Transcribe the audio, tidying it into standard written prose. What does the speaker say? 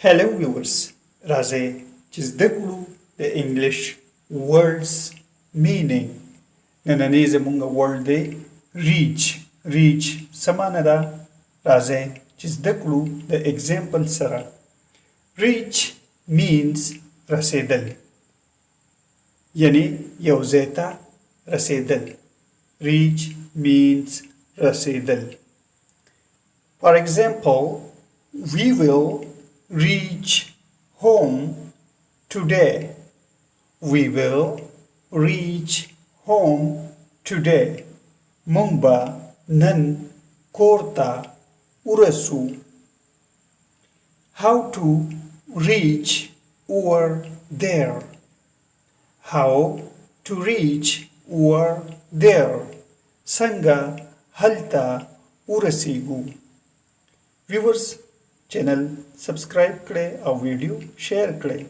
Hello viewers, राजे चिजदकुलू the English words meaning nananize munga word de reach samanada raze chizdaklu the example sara reach means rasedal yani yawzeta rasedal reach means rasedal. For example, we will reach home today. We will reach home today. Mumba nan korta urasu. How to reach over there. How to reach over there. Sanga halta urasigu. Viewers, channel subscribe करें और video share करें.